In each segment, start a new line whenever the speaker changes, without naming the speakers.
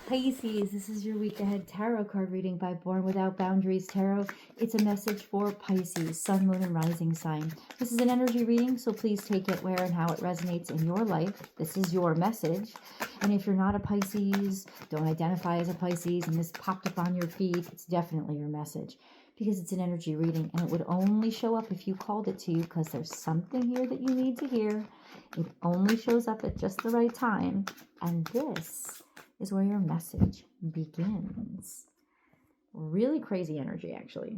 Pisces, this is your week ahead tarot card reading by Born Without Boundaries Tarot. It's a message for Pisces, sun, moon, and rising sign. This is an energy reading, so please take it where and how it resonates in your life. This is your message. And if you're not a Pisces, don't identify as a Pisces, and this popped up on your feed, it's definitely your message because it's an energy reading and it would only show up if you called it to you because there's something here that you need to hear. It only shows up at just the right time. And this is where your message begins. Really crazy energy, actually.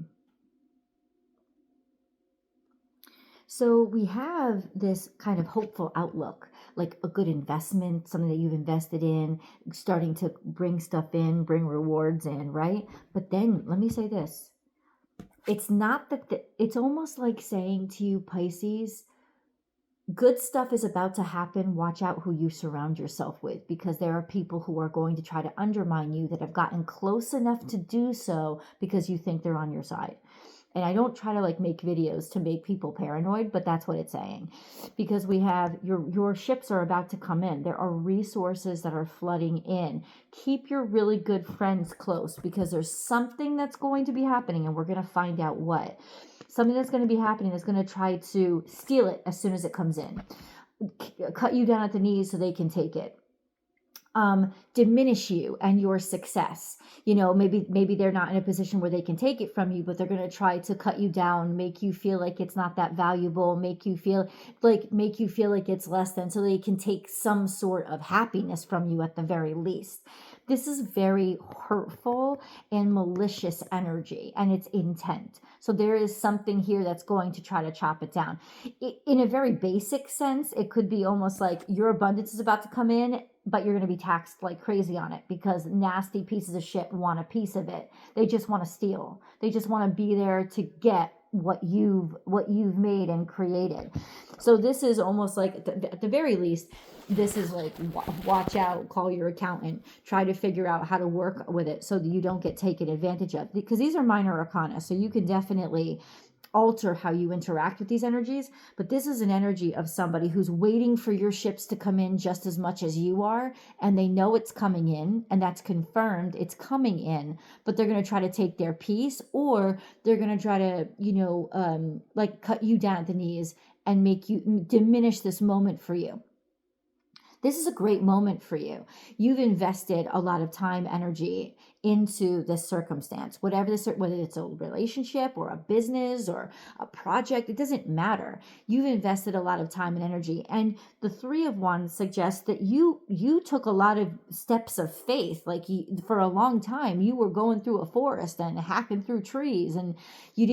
So we have this kind of hopeful outlook, like a good investment, something that you've invested in, starting to bring stuff in, bring rewards in, right? But then let me say this. It's not that, it's almost like saying to you, Pisces, good stuff is about to happen. Watch out who you surround yourself with, because there are people who are going to try to undermine you that have gotten close enough to do so because you think they're on your side. And I don't try to like make videos to make people paranoid, but that's what it's saying. Because we have your ships are about to come in. There are resources that are flooding in. Keep your really good friends close because there's something that's going to be happening and we're going to find out what. Something that's going to be happening is going to try to steal it as soon as it comes in. Cut you down at the knees so they can take it. Diminish you and your success. You know, maybe they're not in a position where they can take it from you, but they're going to try to cut you down, make you feel like it's not that valuable, make you feel like it's less than, so they can take some sort of happiness from you at the very least. This is very hurtful and malicious energy, and it's intent. So there is something here that's going to try to chop it down. In a very basic sense, it could be almost like your abundance is about to come in, but you're going to be taxed like crazy on it because nasty pieces of shit want a piece of it. They just want to steal. They just want to be there to get what you've made and created. So this is almost like at the very least, this is like, watch out, call your accountant, try to figure out how to work with it so that you don't get taken advantage of, because these are minor arcana. So you can definitely alter how you interact with these energies, but this is an energy of somebody who's waiting for your ships to come in just as much as you are, and they know it's coming in, and that's confirmed, it's coming in, but they're going to try to take their piece, or they're going to try to like cut you down at the knees and make you diminish this moment for you. This is a great moment for you. You've invested a lot of time, energy into this circumstance, whether it's a relationship or a business or a project, it doesn't matter. You've invested a lot of time and energy. And the Three of Wands suggests that you took a lot of steps of faith. Like for a long time, you were going through a forest and hacking through trees, and you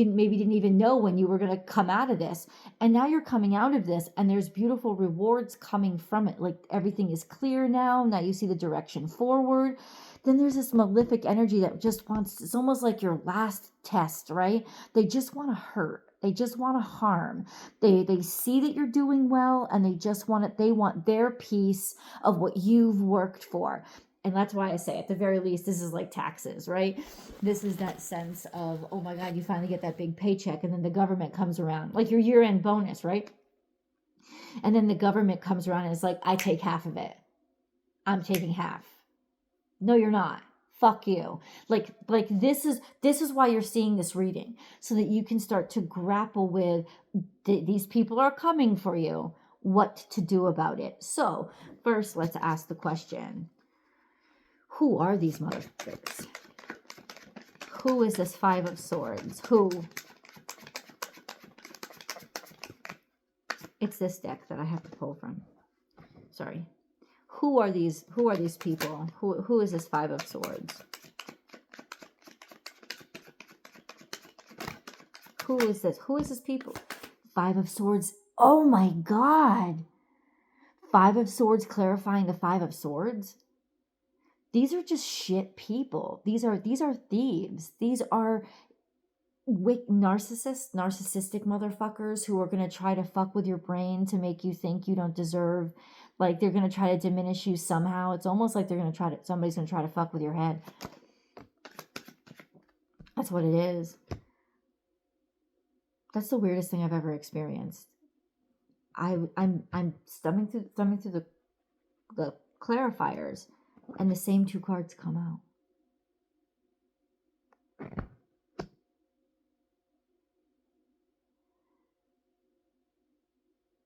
maybe didn't even know when you were going to come out of this. And now you're coming out of this, and there's beautiful rewards coming from it. Like everything is clear now. Now you see the direction forward. Then there's this malefic energy that just wants, it's almost like your last test, right? They just want to hurt. They just want to harm. They see that you're doing well, and they just want it. They want their piece of what you've worked for. And that's why I say, at the very least, this is like taxes, right? This is that sense of, oh my God, you finally get that big paycheck, and then the government comes around, like your year-end bonus, right? And then the government comes around and is like, I take half of it. I'm taking half. No, you're not. Fuck you. Like this is why you're seeing this reading, so that you can start to grapple with these people are coming for you, what to do about it. So first, let's ask the question, who are these motherfuckers? Who is this Five of Swords? Who? It's this deck that I have to pull from. Sorry. Who are these people? Who is this Five of Swords? Who is this? Who is this people? Five of Swords. Oh my God. Five of Swords clarifying the Five of Swords. These are just shit people. These are thieves. These are narcissistic motherfuckers who are going to try to fuck with your brain to make you think you don't deserve. Like they're going to try to diminish you somehow. It's almost like somebody's going to try to fuck with your head. That's what it is. That's the weirdest thing I've ever experienced. I'm thumbing through the clarifiers, And the same two cards come out.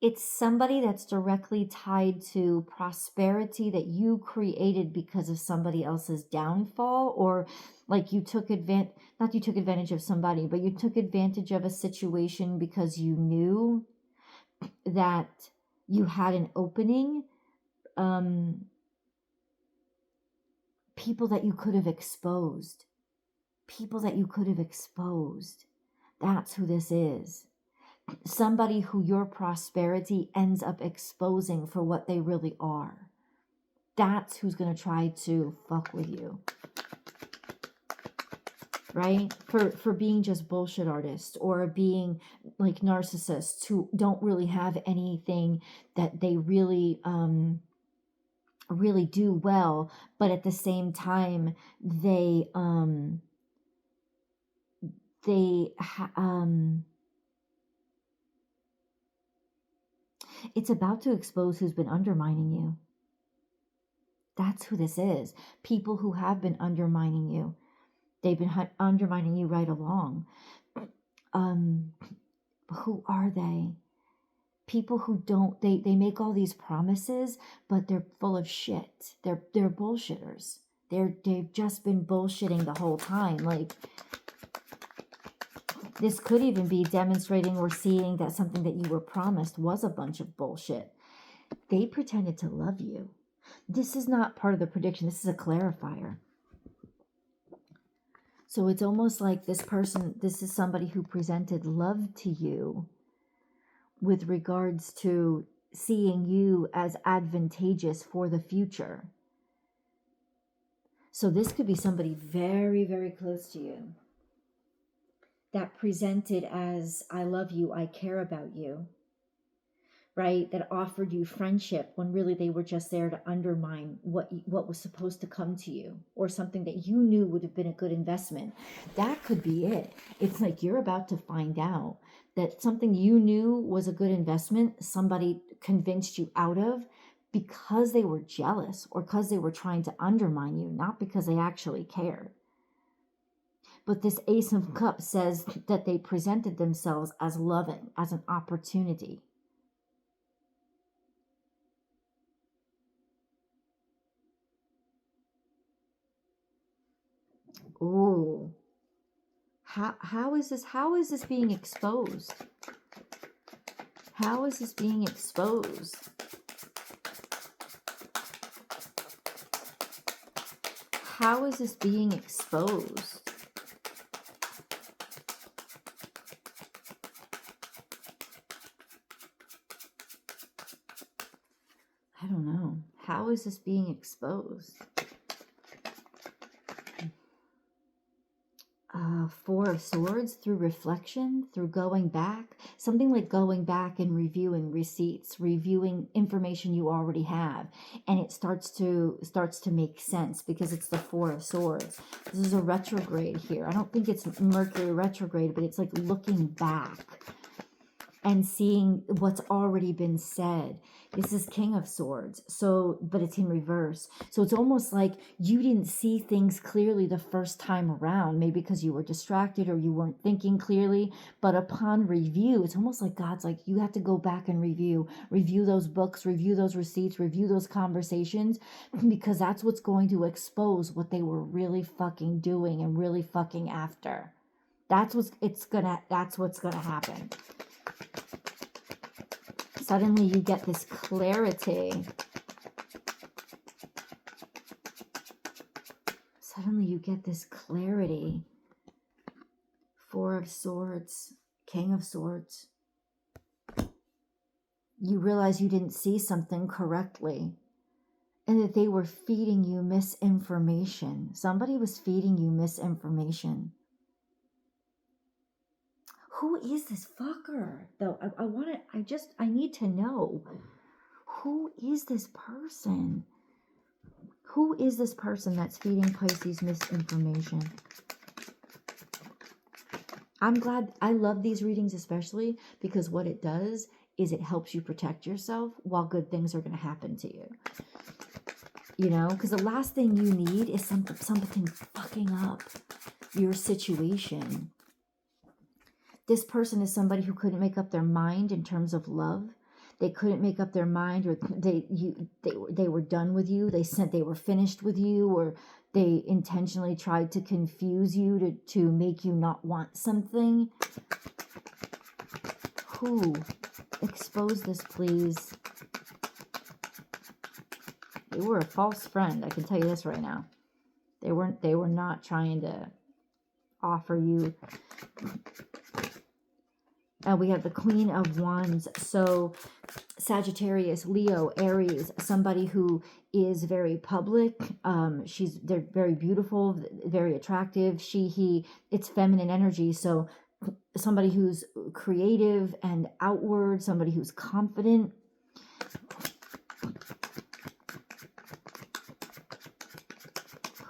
It's somebody that's directly tied to prosperity that you created because of somebody else's downfall, or like you took advantage, not you took advantage of somebody, but you took advantage of a situation because you knew that you had an opening. People that you could have exposed. People that you could have exposed. That's who this is. Somebody who your prosperity ends up exposing for what they really are. That's who's going to try to fuck with you. Right? For being just bullshit artists, or being like narcissists who don't really have anything that they really really do well, but at the same time it's about to expose who's been undermining you. That's who this is. People who have been undermining you. They've been undermining you right along. Who are they? People who don't, they make all these promises, but they're full of shit. They're bullshitters. They've just been bullshitting the whole time. Like, this could even be demonstrating or seeing that something that you were promised was a bunch of bullshit. They pretended to love you. This is not part of the prediction. This is a clarifier. So it's almost like this person, this is somebody who presented love to you with regards to seeing you as advantageous for the future. So this could be somebody very, very close to you that presented as, I love you, I care about you, right? That offered you friendship when really they were just there to undermine what was supposed to come to you, or something that you knew would have been a good investment. That could be it. It's like you're about to find out that something you knew was a good investment, somebody convinced you out of because they were jealous or because they were trying to undermine you, not because they actually cared. But this Ace of Cups says that they presented themselves as loving, as an opportunity. Ooh. How is this being exposed? How is this being exposed? How is this being exposed? I don't know. How is this being exposed? Four of Swords, through reflection, through going back, something like going back and reviewing receipts, reviewing information you already have, and it starts to make sense because it's the Four of Swords. This is a retrograde here. I don't think it's Mercury retrograde, but it's like looking back and seeing what's already been said. This is King of Swords, so, but it's in reverse. So it's almost like you didn't see things clearly the first time around, maybe because you were distracted or you weren't thinking clearly. But upon review, it's almost like God's like, you have to go back and review those books, review those receipts, review those conversations, because that's what's going to expose what they were really fucking doing and really fucking after. That's what's gonna happen. Suddenly you get this clarity. Suddenly you get this clarity. Four of Swords, King of Swords. You realize you didn't see something correctly, and that they were feeding you misinformation. Somebody was feeding you misinformation. Who is this fucker, though? I need to know. Who is this person? Who is this person that's feeding Pisces misinformation? I'm glad, I love these readings especially because what it does is it helps you protect yourself while good things are going to happen to you. you know, because the last thing you need is something fucking up your situation. This person is somebody who couldn't make up their mind in terms of love. They couldn't make up their mind, or they were done with you. They were finished with you, or they intentionally tried to confuse you to make you not want something. Who? Expose this, please. They were a false friend. I can tell you this right now. They were not trying to offer you. We have the Queen of Wands. So Sagittarius, Leo, Aries, somebody who is very public. They're very beautiful, very attractive. She, he, it's feminine energy. So somebody who's creative and outward, somebody who's confident.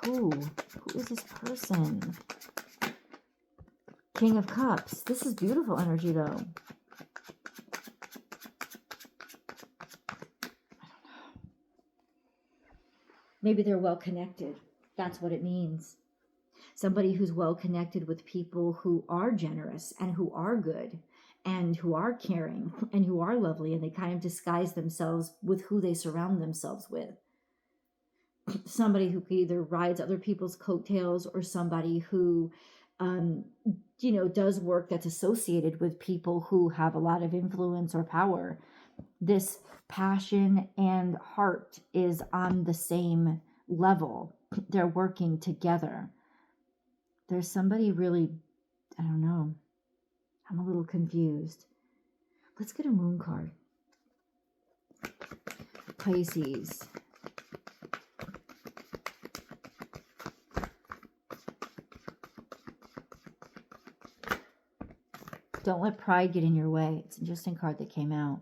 Who is this person? King of Cups. This is beautiful energy, though. I don't know. Maybe they're well connected. That's what it means. Somebody who's well connected with people who are generous and who are good and who are caring and who are lovely, and they kind of disguise themselves with who they surround themselves with. Somebody who either rides other people's coattails, or somebody who does work that's associated with people who have a lot of influence or power. This passion and heart is on the same level. They're working together. There's somebody really, I don't know. I'm a little confused. Let's get a moon card. Pisces. Don't let pride get in your way. It's an interesting card that came out.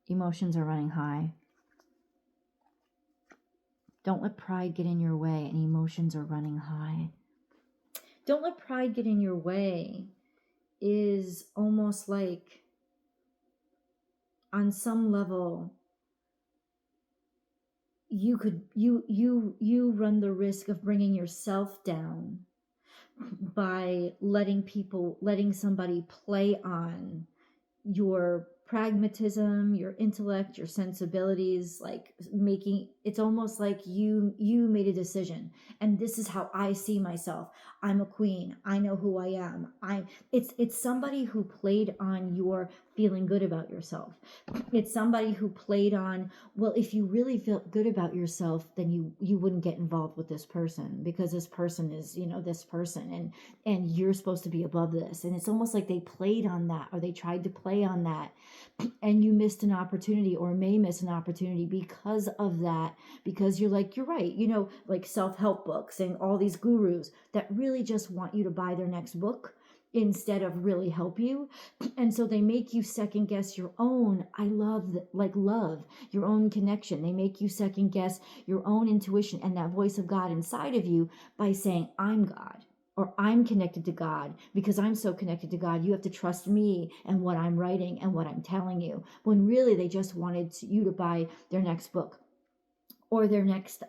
Emotions are running high. Don't let pride get in your way, and emotions are running high. Don't let pride get in your way is almost like, on some level, you run the risk of bringing yourself down by letting somebody play on your pragmatism, your intellect, your sensibilities, like it's almost like you made a decision, and this is how I see myself. I'm a queen. I know who I am. It's somebody who played on your feeling good about yourself. It's somebody who played on, well, if you really feel good about yourself, then you wouldn't get involved with this person, because this person is, this person, and you're supposed to be above this. And it's almost like they played on that, or they tried to play on that, and you missed an opportunity, or may miss an opportunity because of that, because you're right, like self-help books and all these gurus that really just want you to buy their next book instead of really help you. And so they make you second guess your own, love your own connection. They make you second guess your own intuition and that voice of God inside of you by saying, I'm God, or I'm connected to God. Because I'm so connected to God, you have to trust me and what I'm writing and what I'm telling you. When really they just wanted you to buy their next book, or their next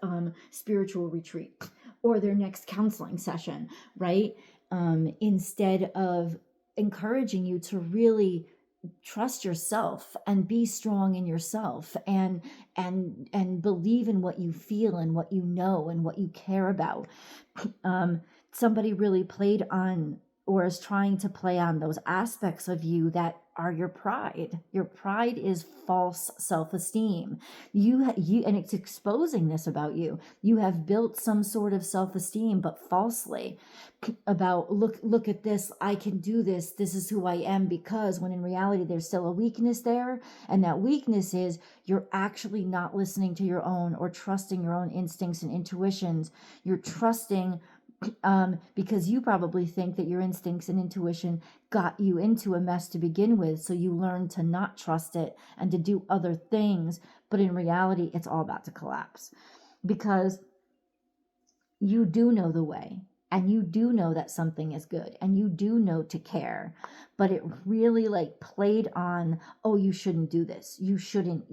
spiritual retreat, or their next counseling session, right? Instead of encouraging you to really trust yourself and be strong in yourself, and believe in what you feel and what you know and what you care about. Somebody really played on, or is trying to play on, those aspects of you that are your pride. Your pride is false self-esteem. And it's exposing this about you. You have built some sort of self-esteem, but falsely, about look at this, I can do this, this is who I am, because when in reality there's still a weakness there, and that weakness is you're actually not listening to your own, or trusting your own instincts and intuitions. You're trusting because you probably think that your instincts and intuition got you into a mess to begin with, so you learn to not trust it and to do other things, but in reality it's all about to collapse, because you do know the way. and you do know that something is good, and you do know to care, but it really like played on, oh, you shouldn't do this, you shouldn't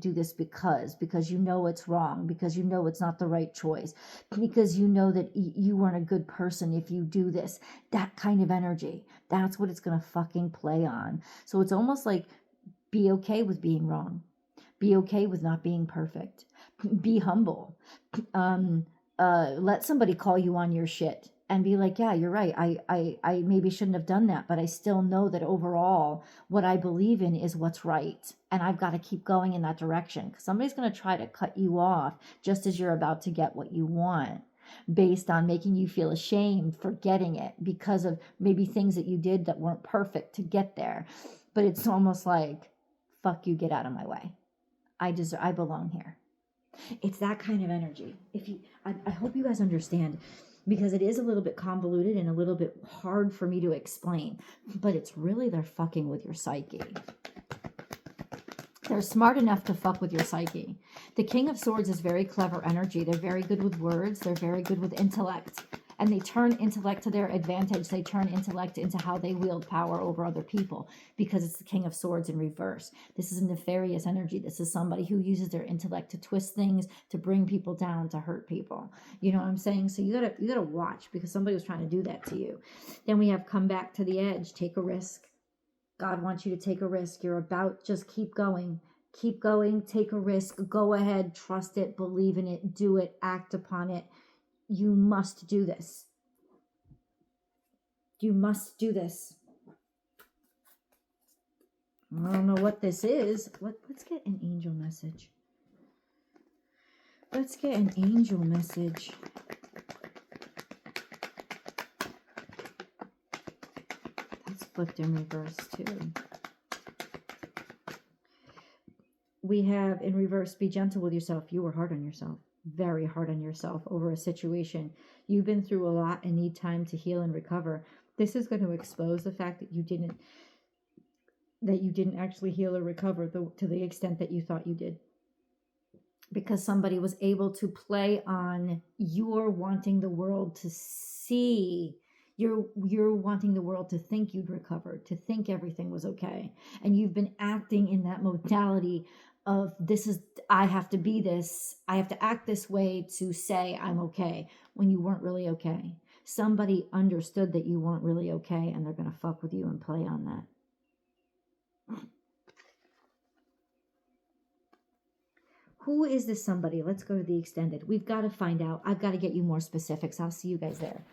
do this because you know it's wrong, because you know it's not the right choice, because you know that you weren't a good person if you do this. That kind of energy, that's what it's going to fucking play on. So it's almost like, be okay with being wrong, be okay with not being perfect, be humble. um Let somebody call you on your shit and be like, yeah, you're right, I maybe shouldn't have done that, but I still know that overall what I believe in is what's right, and I've got to keep going in that direction, because somebody's going to try to cut you off just as you're about to get what you want, based on making you feel ashamed for getting it because of maybe things that you did that weren't perfect to get there. But it's almost like, fuck you, get out of my way, I belong here. It's that kind of energy. I hope you guys understand, because it is a little bit convoluted and a little bit hard for me to explain, but it's really, they're fucking with your psyche. They're smart enough to fuck with your psyche. The King of Swords is very clever energy. They're very good with words. They're very good with intellect. And they turn intellect to their advantage. They turn intellect into how they wield power over other people, because it's the King of Swords in reverse. This is a nefarious energy. This is somebody who uses their intellect to twist things, to bring people down, to hurt people. You know what I'm saying? So you gotta watch, because somebody was trying to do that to you. Then we have come back to the edge. Take a risk. God wants you to take a risk. You're about, just keep going. Keep going. Take a risk. Go ahead. Trust it. Believe in it. Do it. Act upon it. You must do this. You must do this. I don't know what this is. Let's get an angel message. Let's get an angel message. That's flipped in reverse too. We have in reverse, be gentle with yourself. You were hard on yourself. Very hard on yourself over a situation. You've been through a lot and need time to heal and recover. This is going to expose the fact that you didn't actually heal or recover to the extent that you thought you did, because somebody was able to play on your wanting the world to see, you're wanting the world to think you'd recovered, to think everything was okay, and you've been acting in that modality of, I have to be this, I have to act this way to say I'm okay, when you weren't really okay. Somebody understood that you weren't really okay, and they're going to fuck with you and play on that. Who is this somebody? Let's go to the extended. We've got to find out. I've got to get you more specifics. I'll see you guys there.